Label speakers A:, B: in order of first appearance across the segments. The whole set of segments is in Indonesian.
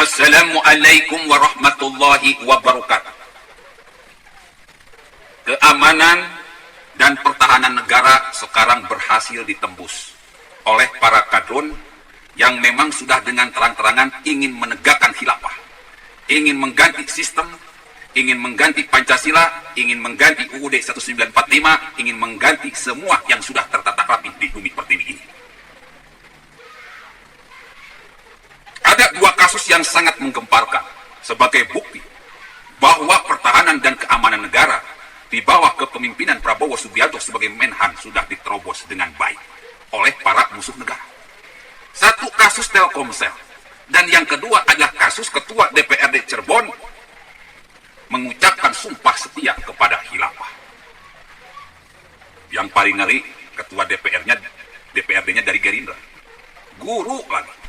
A: Assalamualaikum warahmatullahi wabarakatuh. Keamanan dan pertahanan negara sekarang berhasil ditembus oleh para kadrun yang memang sudah dengan terang-terangan ingin menegakkan khilafah, ingin mengganti sistem, ingin mengganti Pancasila, ingin mengganti UUD 1945, ingin mengganti semua yang sudah tertata rapi di bumi pertiwi ini. Ada dua kasus yang sangat menggemparkan sebagai bukti bahwa pertahanan dan keamanan negara di bawah kepemimpinan Prabowo Subianto sebagai Menhan sudah diterobos dengan baik oleh para musuh negara. Satu kasus Telkomsel, dan yang kedua adalah kasus Ketua DPRD Cirebon mengucapkan sumpah setia kepada khilafah. Yang paling ngeri, Ketua DPRD-nya dari Gerindra, guru lagi.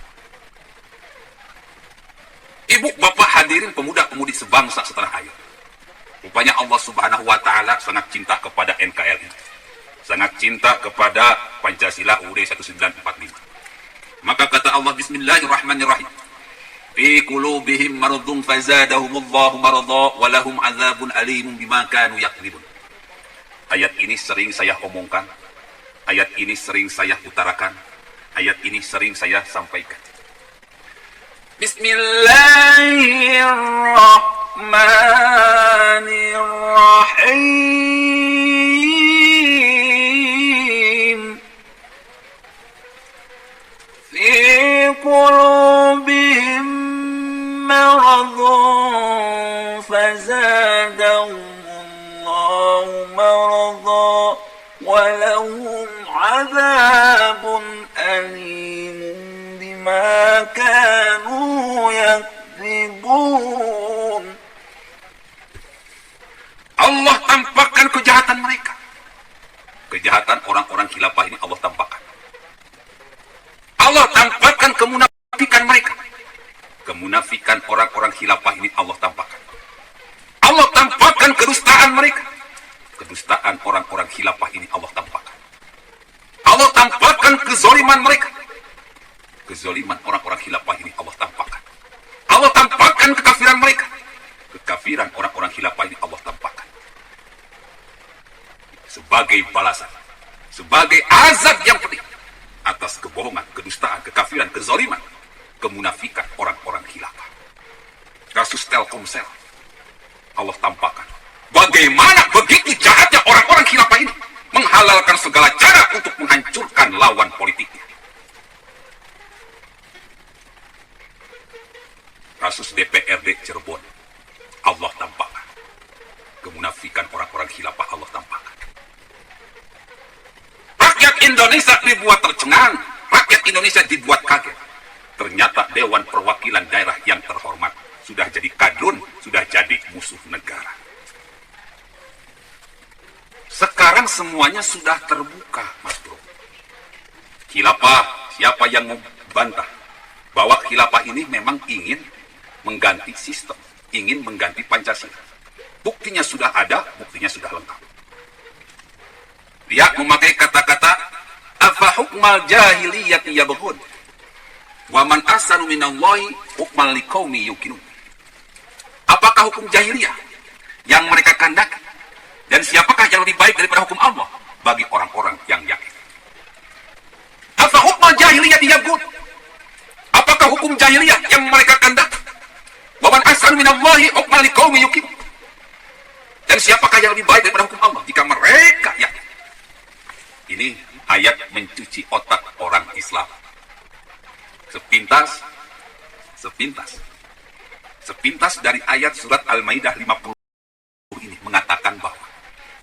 A: Ibu, bapak, hadirin pemuda-pemudi sebangsa setanah air. Rupanya Allah Subhanahu wa Ta'ala sangat cinta kepada NKRI, sangat cinta kepada Pancasila UUD 1945. Maka kata Allah, Bismillahirrahmanirrahim, fi qulubihim maradun fazadahumullahu marada wa lahum adzabun alimun bima kanu yakdzibun. Ayat ini sering saya omongkan, ayat ini sering saya utarakan, ayat ini sering saya sampaikan. Bismillahirrahmanirrahim. Fi qulubihim maradun fazadahumullahu marada wa lahum adzabun alimun bima kanu yakdzibun. Allah tampakkan kejahatan mereka. Kejahatan orang-orang khilafah ini Allah tampakkan. Allah tampakkan kemunafikan mereka. Kemunafikan orang-orang khilafah ini Allah tampakkan. Allah tampakkan kedustaan mereka. Kedustaan orang-orang khilafah ini Allah tampakkan. Allah tampakkan kezaliman mereka. Kezaliman orang-orang khilafah ini Allah tampakkan. Allah tampakkan kekafiran mereka. Kekafiran orang-orang khilafah ini Allah tampakkan. Sebagai balasan, sebagai azab yang pedih atas kebohongan, kedustaan, kekafiran, kezaliman, kemunafikan orang-orang khilafah. Kasus Telkomsel, Allah tampakkan bagaimana begitu jahatnya orang-orang khilafah ini menghalalkan segala cara untuk menghancurkan lawan politiknya. Kasus DPRD Cirebon, Allah tampakkan kemunafikan orang-orang khilafah, Allah tampakkan. Rakyat Indonesia dibuat tercengang, rakyat Indonesia dibuat kaget. Ternyata Dewan Perwakilan Daerah yang terhormat sudah jadi kadrun, sudah jadi musuh negara. Sekarang semuanya sudah terbuka, Mas Bro. Khilafah, siapa yang membantah bahwa khilafah ini memang ingin mengganti sistem, ingin mengganti Pancasila. Buktinya sudah ada, buktinya sudah lengkap. Dia memakai kata-kata afa hukmal jahiliyati yabghun wa man ahsanu minallahi hukman liqaumi yuqinun. Apakah hukum jahiliyah yang mereka kehendaki, dan siapakah yang lebih baik daripada hukum Allah bagi orang-orang yang yakin? Afa hukmal jahiliyati yabghun. Apakah hukum jahiliyah yang mereka kehendaki? Wa man ahsanu minallahi hukman liqaumi yuqinun. Dan siapakah yang lebih baik daripada hukum Allah jika mereka yakin? Ini ayat mencuci otak orang Islam. Sepintas dari ayat surat Al-Maidah 50 ini mengatakan bahwa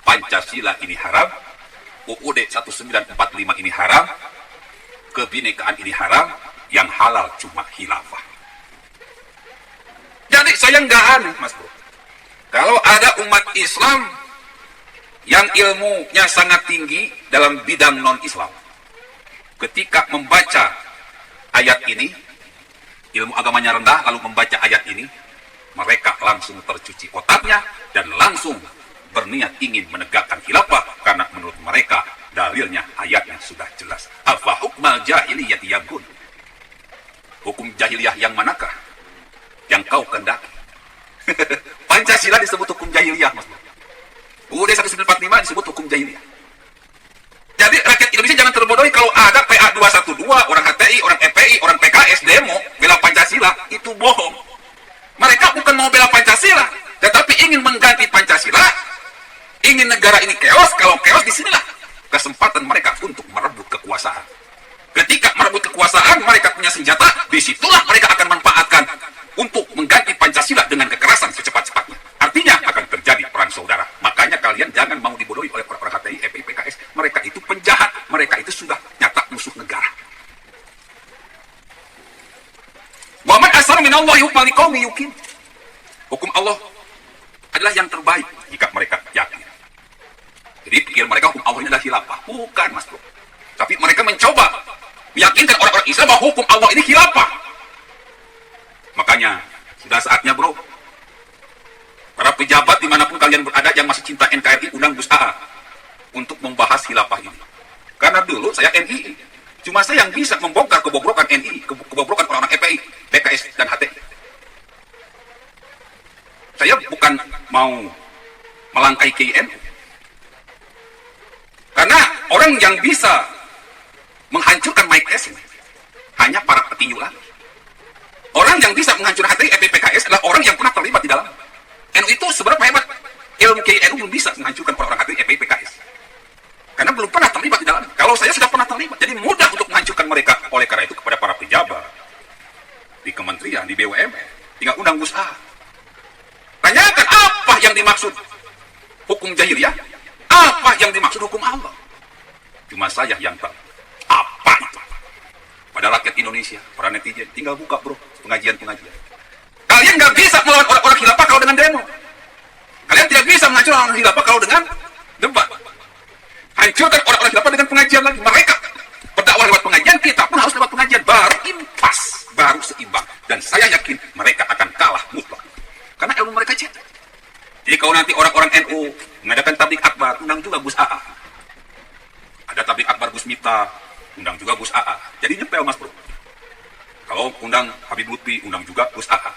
A: Pancasila ini haram, UUD 1945 ini haram, kebinekaan ini haram, yang halal cuma khilafah. Jadi saya nggak aneh, Mas Bro, kalau ada umat Islam yang ilmunya sangat tinggi dalam bidang non-Islam, ketika membaca ayat ini, ilmu agamanya rendah, lalu membaca ayat ini, mereka langsung tercuci otaknya dan langsung berniat ingin menegakkan khilafah, karena menurut mereka dalilnya ayatnya sudah jelas. Afa hukmal jahiliyati yabghun. Hukum jahiliyah yang manakah yang kau kehendaki. Pancasila disebut hukum jahiliyah, Mas Bro. UUD 1945 disebut hukum jahiliyah. Jadi rakyat Indonesia jangan terbodohi kalau ada PA 212, orang HTI, orang FPI, orang PKS demo bela Pancasila, itu bohong. Mereka bukan mau bela Pancasila, tetapi ingin mengganti Pancasila, ingin negara ini chaos. Kalau chaos, disinilah kesempatan mereka untuk merebut kekuasaan. Ketika merebut kekuasaan, mereka punya senjata, disitulah mereka akan manfaatkan untuk mengganti Pancasila dengan kekerasan secepat-cepatnya. Artinya akan terjadi perang saudara. Makanya kalian jangan mau dibodohi oleh orang-orang HTI, FPI, PKS. Mereka itu penjahat, mereka itu sudah nyata musuh negara. Wa man asar minallahi hukman liqaumin yuqin. Hukum Allah adalah yang terbaik jika mereka yakin. Jadi pikir mereka hukum Allah ini adalah khilafah. Bukan, Mas Bro. Tapi mereka mencoba meyakinkan orang-orang Islam bahwa hukum Allah ini khilafah. Makanya sudah saatnya, Bro, para pejabat dimanapun kalian berada yang masih cinta NKRI, undang Gus AA untuk membahas khilafah ini. Karena dulu saya NII, cuma saya yang bisa membongkar kebobrokan NII, kebobrokan orang-orang FPI, PKS, dan HTI. Saya bukan mau melangkai KNU. Karena orang yang bisa menghancurkan Mike Tyson hanya para petinju lagi. Orang yang bisa menghancurkan HTI, FPI, PKS adalah orang yang pernah terlibat di dalam. NU itu seberapa hebat, ilmu KNU belum bisa menghancurkan orang HTI, FPI, PKS. Karena belum pernah terlibat di dalam. Kalau saya sudah pernah terlibat, jadi mudah untuk menghancurkan mereka. Oleh karena itu kepada para pejabat di kementerian, di BUMN, tinggal undang Gus A. Tanyakan apa yang dimaksud hukum jahiliyah, apa yang dimaksud hukum Allah. Cuma saya yang tahu apa itu. Pada rakyat Indonesia, para netizen, tinggal buka, Bro, pengajian-pengajian. Kalian nggak bisa melawan orang-orang khilafah kalau dengan demo. Kalian tidak bisa menghancurkan orang khilafah kalau dengan debat. Hancurkan orang-orang khilafah dengan pengajian lagi. Mereka berdakwah lewat pengajian, kita pun harus lewat pengajian. Baru impas, baru seimbang. Dan saya yakin mereka akan kalah mutlak. Karena ilmu mereka cetak. Jadi kalau nanti orang-orang NU mengadakan tablik akbar, undang juga Gus AA. Ada tablik akbar Gus Miftah, undang juga Gus AA. Jadi nyepel, Mas Bro. Kalau undang Habib Lutfi, undang juga Gus AA.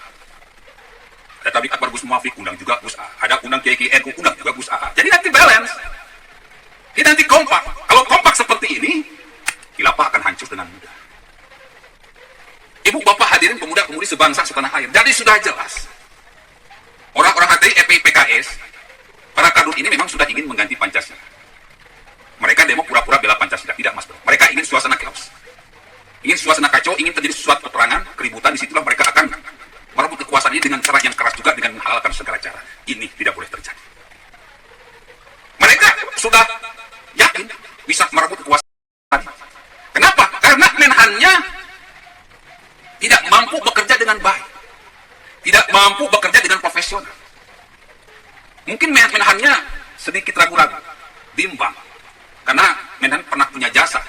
A: Ada tablik akbar Gus Muafik, undang juga Gus AA. Ada undang Kiai NU, undang juga Gus AA. Jadi nanti balance. Kita nanti kompak. Kalau kompak seperti ini, khilafah akan hancur dengan mudah. Ibu bapak hadirin pemuda-pemudi sebangsa setanah air. Jadi sudah jelas. Orang-orang HTI, FPI, PKS, para kadun ini memang sudah ingin mengganti Pancasila. Mereka demo pura-pura bela Pancasila. Tidak, Mas Bro. Mereka ingin suasana chaos. Ingin suasana kacau, ingin terjadi suatu peperangan, keributan. Disitulah mereka akan merebut kekuasaan ini dengan cara yang keras juga, dengan menghalalkan segala cara. Ini tidak boleh terjadi. Mereka sudah yakin bisa merebut kekuasaan. Kenapa? Karena Menhannya tidak mampu bekerja dengan baik. Tidak mampu bekerja dengan profesional. Mungkin Menhannya sedikit ragu-ragu, bimbang. Karena Menhan pernah punya jasa.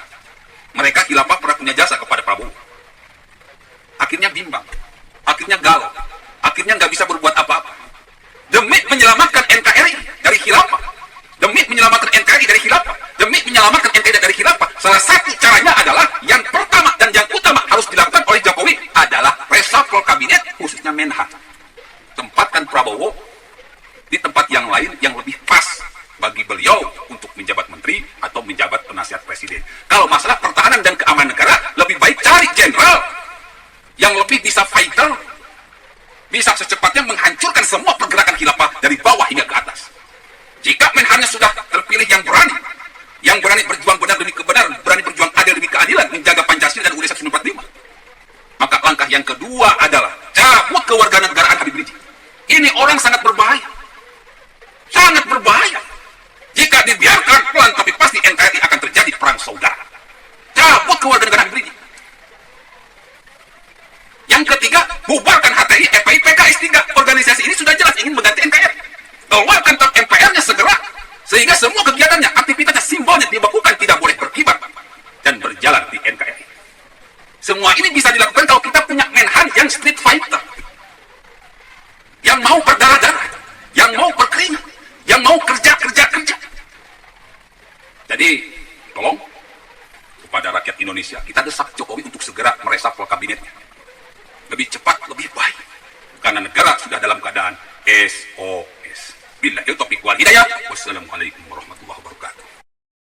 A: Mereka khilafah pernah punya jasa kepada Prabowo. Akhirnya bimbang. Akhirnya galau. Akhirnya nggak bisa berbuat apa-apa. Demi menyelamatkan NKRI dari khilafah. Demi menyelamatkan NKRI dari khilafah. Demi menyelamatkan NKRI dari khilafah. Salah satu caranya adalah yang pertama dan yang utama harus dilakukan oleh Jokowi adalah reshuffle kabinet, khususnya Menhan. Tempatkan Prabowo di tempat yang lain yang lebih pas bagi beliau untuk menjabat menteri atau menjabat penasihat presiden. Kalau masalah pertahanan dan keamanan negara, lebih baik cari jenderal yang lebih bisa fighter, bisa secepatnya menghancurkan semua pergerakan khilafah dari bawah hingga ke atas. Jika Menhannya sudah terpilih yang berani berjuang benar demi kebenaran, berani berjuang adil demi keadilan, menjaga Pancasila dan UUD 1945, maka langkah yang kedua adalah cabut kewarganegaraan Habib Rizik. Ini orang sangat berbahaya. Sangat berbahaya. Jika dibiarkan pelan tapi pasti NKRI akan terjadi perang saudara. Cabut kewarganegaraan Habib Rizik. Yang ketiga, bubarkan HTI, FPI, PKS. 3 organisasi ini sudah jelas ingin mengganti NKRI. Keluarkan MPR-nya segera, sehingga semua kegiatannya, aktivitasnya, simbolnya dibekukan, tidak boleh berkibar dan berjalan di NKRI. Semua ini bisa dilakukan kalau kita punya Menhan yang street fighter, yang mau berdarah-darah, yang mau berkeringat, yang mau kerja. Jadi, tolong kepada rakyat Indonesia, kita desak Jokowi untuk segera mereshuffle kabinetnya. Lebih cepat, lebih baik. karena negara sudah dalam keadaan SOS. Billahi taufiq wal hidayah. Wassalamualaikum warahmatullahi wabarakatuh.